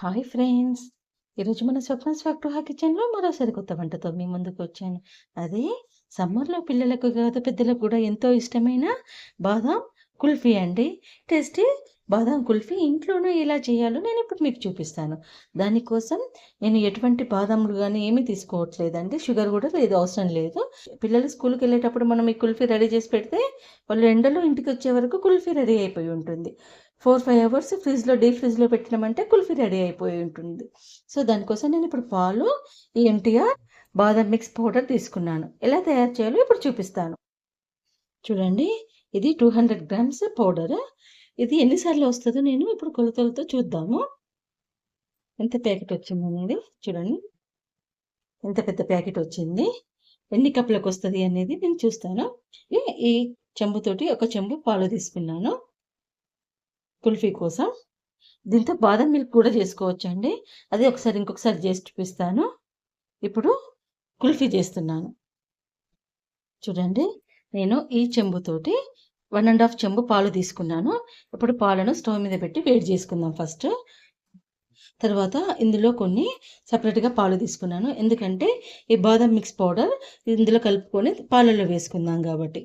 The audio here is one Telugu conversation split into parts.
Hi friends! ఈరోజు మన స్వప్న స్వగృహ కిచెన్‌లో మరో సరికొత్త వంటతో మీ ముందుకొచ్చాను. అదే సమ్మర్‌లో పిల్లలకు కాదు పెద్దలకు కూడా ఎంతో ఇష్టమైన బాదాం కుల్ఫీ అండి. టేస్టీ బాదాం కుల్ఫీ ఇంట్లోనే ఎలా చేయాలో నేనిప్పుడు మీకు చూపిస్తాను. దానికోసం నేను ఎటువంటి బాదాంలు గానీ ఏమీ తీసుకోవట్లేదండి. షుగర్ కూడా లేదు, అవసరం లేదు. పిల్లలు స్కూల్‌కెళ్ళేటప్పుడు మనం ఈ కుల్ఫీ రెడీ చేసి పెడితే వాళ్ళు ఎండలో ఇంటికొచ్చే వరకు కుల్ఫీ రెడీ అయిపోయి ఉంటుంది. 4, 5 అవర్స్ డీప్ ఫ్రిడ్జ్‌లో పెట్టినామంటే కుల్ఫీ రెడీ అయిపోయి ఉంటుంది. సో, దానికోసం నేనిప్పుడు పాలు, ఈ ఎంటీఆర్ బాదం మిక్స్ పౌడర్ తీసుకున్నాను. ఎలా తయారు చేయాలో ఇప్పుడు చూపిస్తాను. చూడండి, ఇది 200 గ్రామ్స్ పౌడర్. ఇది ఎన్ని సార్లు వస్తదో నేను ఇప్పుడు కొలతలతో చూద్దాము. ఎంత ప్యాకెట్ వచ్చిందనేది చూడండి. ఎంత పెద్ద ప్యాకెట్ వచ్చింది. ఎన్ని కప్పులకొస్తది అనేది నేను చూస్తాను. ఈ చెంబుతోటి ఒక చెంబు పాలు తీసుకున్నాను కుల్ఫీ కోసం. దీంతో బాదం మిల్క్ కూడా చేసుకోవచ్చండి. అది ఇంకొకసారి చేసి చూపిస్తాను. ఇప్పుడు కుల్ఫీ చేస్తున్నాను. చూడండి, నేను ఈ చెంబుతోటి 1 ½ చెంబు పాలు తీసుకున్నాను. ఇప్పుడు పాలను స్టవ్ మీద పెట్టి వేడి చేసుకుందాం ఫస్ట్. తర్వాత ఇందులో కొన్ని సెపరేట్‌గా పాలు తీసుకున్నాను. ఎందుకంటే ఈ బాదం మిక్స్ పౌడర్ ఇందులో కలుపుకొని పాలల్లో వేసుకుందాం కాబట్టి.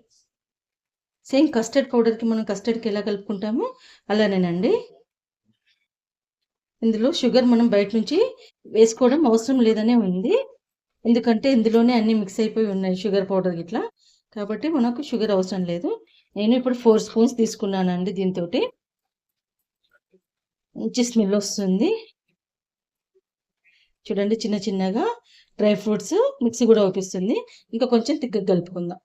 సేమ్ కస్టర్డ్ పౌడర్‌కి మనం కస్టర్డ్‌కి ఎలా కలుపుకుంటామో అలానేనండి. ఇందులో షుగర్ మనం బయట నుంచి వేసుకోవడం అవసరం లేదనే ఉంది. ఎందుకంటే ఇందులోనే అన్నీ మిక్స్ అయిపోయి ఉన్నాయి, షుగర్ పౌడర్ గిట్లా. కాబట్టి మనకు షుగర్ అవసరం లేదు. నేను ఇప్పుడు 4 స్పూన్స్ తీసుకున్నానండి దీనితోటి. మంచి స్మెల్ వస్తుంది. చూడండి, చిన్న చిన్నగా డ్రై ఫ్రూట్స్ మిక్సీ కూడా అవుపిస్తుంది. ఇంకా కొంచెం తిక్కగా కలుపుకుందాం.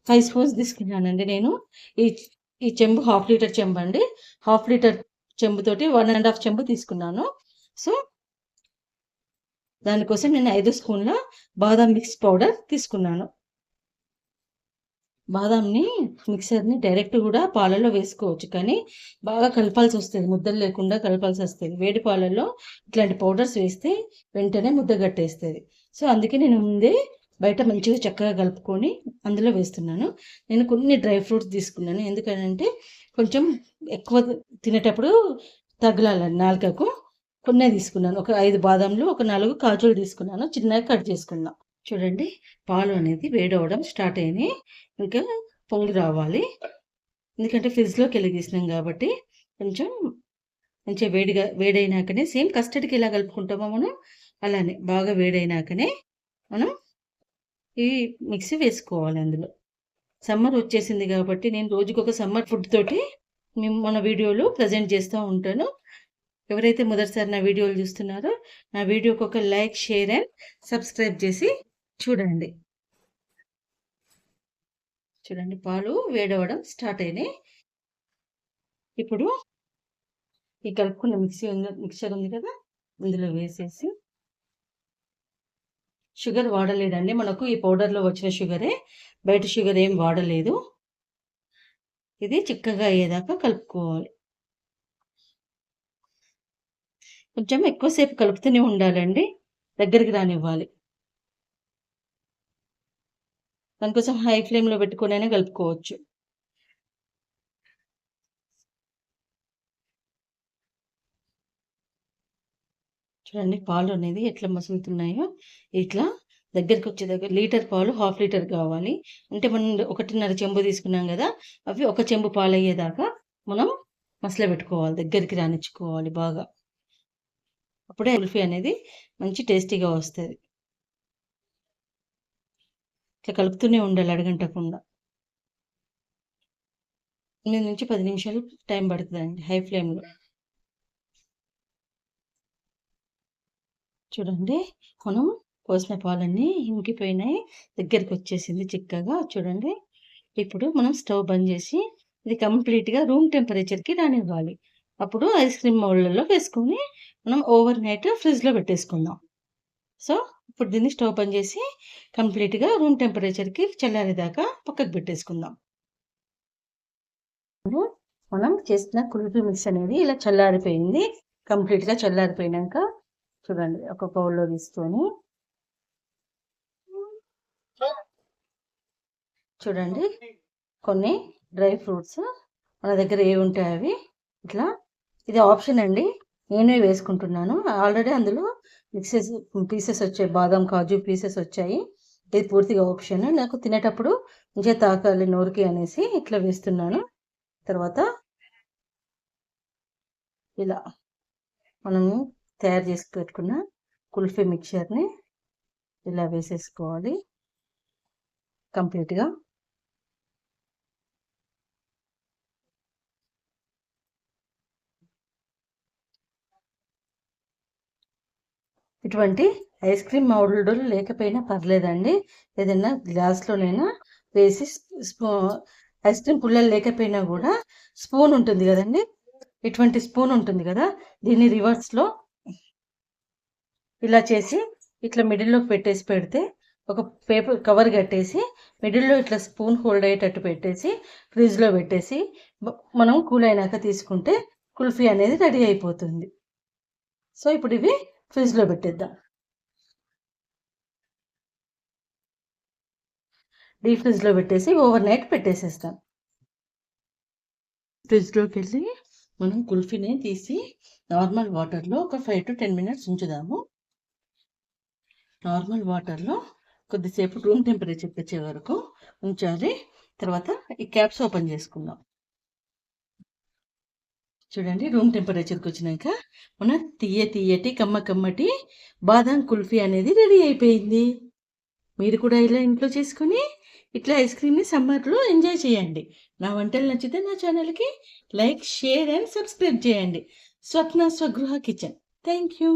ఫైవ్ స్పూన్స్ తీసుకున్నానండి నేను. ఈ ఈ చెంబు హాఫ్ లీటర్ చెంబండి. హాఫ్ లీటర్ చెంబుతోటి 1 ½ చెంబు తీసుకున్నాను. సో, దానికోసం నేను 5 స్పూన్ల బాదాం మిక్స్ పౌడర్ తీసుకున్నాను. బాదాంని మిక్సర్‌ని డైరెక్ట్ కూడా పాలలో వేసుకోవచ్చు. కానీ బాగా కలపాల్సి వస్తది. ముద్దలు లేకుండా కలపాల్సి వస్తది. వేడి పాలల్లో ఇట్లాంటి పౌడర్స్ వేస్తే వెంటనే ముద్ద గట్టేస్తది. సో, అందుకే నేను ముందే బయట మంచిగా చక్కగా కలుపుకొని అందులో వేస్తున్నాను. నేను కొన్ని డ్రై ఫ్రూట్స్ తీసుకున్నాను. ఎందుకనంటే కొంచెం ఎక్కువ తినేటప్పుడు తగలాలని నాలుకకు. కొన్నే తీసుకున్నాను. ఒక 5 బాదాంలు, ఒక 4 కాజులు తీసుకున్నాను. చిన్నగా కట్ చేసుకున్నా. చూడండి, పాలు అనేది వేడవడం స్టార్ట్ అయినాయి. ఇంకా పొంగి రావాలి. ఎందుకంటే ఫ్రిడ్జ్‌లోకి వెళ్ళి తీసినాం కాబట్టి కొంచెం మంచిగా వేడైనాకనే సేమ్ కస్టర్డ్‌కి ఎలా కలుపుకుంటామో మనం అలానే బాగా వేడైనాకనే మనం ఈ మిక్సీ వేసుకోవాలి అందులో. సమ్మర్ వచ్చేసింది కాబట్టి నేను రోజుకొక సమ్మర్ ఫుడ్ తోటి మన వీడియోలో ప్రజెంట్ చేస్తూ ఉంటాను. ఎవరైతే మొదటిసారి నా వీడియోలు చూస్తున్నారో నా వీడియోకి ఒక లైక్, షేర్ అండ్ సబ్స్క్రైబ్ చేసి చూడండి. చూడండి, పాలు వేడవడం స్టార్ట్ అయినాయి. ఇప్పుడు ఈ కలుపుకున్న మిక్చర్ ఉంది కదా, ఇందులో వేసేసి షుగర్ వాడలేదండి. మనకు ఈ పౌడర్‌లో వచ్చిన షుగరే, బయట షుగర్ ఏం వాడలేదు. ఇది చిక్కగా అయ్యేదాకా కలుపుకోవాలి. కొంచెం ఎక్కువసేపు కలుపుతూనే ఉండాలండి. దగ్గరికి రానివ్వాలి. దానికోసం హై ఫ్లేమ్‌లో పెట్టుకొనైనా కలుపుకోవచ్చు. చూడండి, పాలు అనేది ఎట్లా మసులుతున్నాయో. ఇట్లా దగ్గరకొచ్చేదాకా లీటర్ పాలు హాఫ్ లీటర్ కావాలి. అంటే మనం 1.5 చెంబు తీసుకున్నాం కదా, అవి 1 చెంబు పాలయ్యేదాకా మనం మసలబెట్టుకోవాలి. దగ్గరికి రానిచ్చుకోవాలి బాగా. అప్పుడే కుల్ఫీ అనేది మంచి టేస్టీగా వస్తది. ఇట్లా కలుపుతూనే ఉండాలి అడుగంటకుండా. 8-10 నిమిషాలు టైం పడుతదండి హై ఫ్లేమ్‌లో. చూడండి, మనం పోసిన పాలన్నీ ఇంకిపోయినాయి. దగ్గరికొచ్చేసింది చిక్కగా చూడండి. ఇప్పుడు మనం స్టవ్ బంద్ చేసి ఇది కంప్లీట్‌గా రూమ్ టెంపరేచర్‌కి రానివ్వాలి. అప్పుడు ఐస్ క్రీమ్ మౌల్డ్‌లలో వేసుకొని మనం ఓవర్ నైట్ ఫ్రిడ్జ్‌లో పెట్టేసుకుందాం. సో, ఇప్పుడు దీన్ని స్టవ్ బంద్ చేసి కంప్లీట్‌గా రూమ్ టెంపరేచర్‌కి చల్లారేదాకా పక్కకు పెట్టేసుకుందాం. ఇప్పుడు మనం చేసిన కుల్ఫీ మిక్స్ అనేది ఇలా చల్లారిపోయింది. కంప్లీట్‌గా చల్లారిపోయినాక చూడండి, ఒక బౌల్‌లో తీసుకొని చూడండి, కొన్ని డ్రై ఫ్రూట్స్ మన దగ్గర ఏవి ఉంటాయి అవి ఇట్లా. ఇది ఆప్షన్ అండి, నేనే వేసుకుంటున్నాను. ఆల్రెడీ అందులో పీసెస్ వచ్చాయి, బాదం కాజు పీసెస్ వచ్చాయి. ఇది పూర్తిగా ఆప్షన్. నాకు తినేటప్పుడు మంచిగా తాకాలి నోరుకి అనేసి ఇట్లా వేస్తున్నాను. తర్వాత ఇలా మనము తయారు చేసి పెట్టుకున్న కుల్ఫీ మిక్చర్ని ఇలా వేసేసుకోవాలి కంప్లీట్గా. ఇటువంటి ఐస్ క్రీమ్ మౌల్డ్లు లేకపోయినా పర్లేదండి, ఏదైనా గ్లాస్లోనైనా వేసి ఐస్ క్రీమ్ పుల్లలు లేకపోయినా కూడా స్పూన్ ఉంటుంది కదండి, ఇటువంటి స్పూన్ ఉంటుంది కదా, దీన్ని రివర్స్లో ఇలా చేసి ఇట్లా మిడిల్లోకి పెట్టేసి పెడితే, ఒక పేపర్ కవర్ కట్టేసి మిడిల్లో ఇట్లా స్పూన్ హోల్డ్ అయ్యేటట్టు పెట్టేసి ఫ్రిడ్జ్లో పెట్టేసి మనం కూల్ అయినాక తీసుకుంటే కుల్ఫీ అనేది రెడీ అయిపోతుంది. సో ఇప్పుడు ఇవి ఫ్రిడ్జ్లో పెట్టేద్దాం. డీప్ ఫ్రిడ్జ్లో పెట్టేసి ఓవర్ నైట్ పెట్టేసేస్తాం. ఫ్రిడ్జ్లోకి వెళ్ళి మనం కుల్ఫీని తీసి నార్మల్ వాటర్లో ఒక 5 to 10 minutes ఉంచుదాము. నార్మల్ వాటర్లో కొద్దిసేపు రూమ్ టెంపరేచర్కి వచ్చే వరకు ఉంచాలి. తర్వాత ఈ క్యాప్స్ ఓపెన్ చేసుకుందాం. చూడండి, రూమ్ టెంపరేచర్కి వచ్చినాక మన తీయటి కమ్మటి బాదం కుల్ఫీ అనేది రెడీ అయిపోయింది. మీరు కూడా ఇలా ఇంట్లో చేసుకొని ఇట్లా ఐస్ క్రీమ్ని సమ్మర్లో ఎంజాయ్ చేయండి. నా వంటలు నచ్చితే నా ఛానల్కి లైక్, షేర్ అండ్ సబ్స్క్రైబ్ చేయండి. స్వప్న స్వగృహ కిచెన్. Thank you.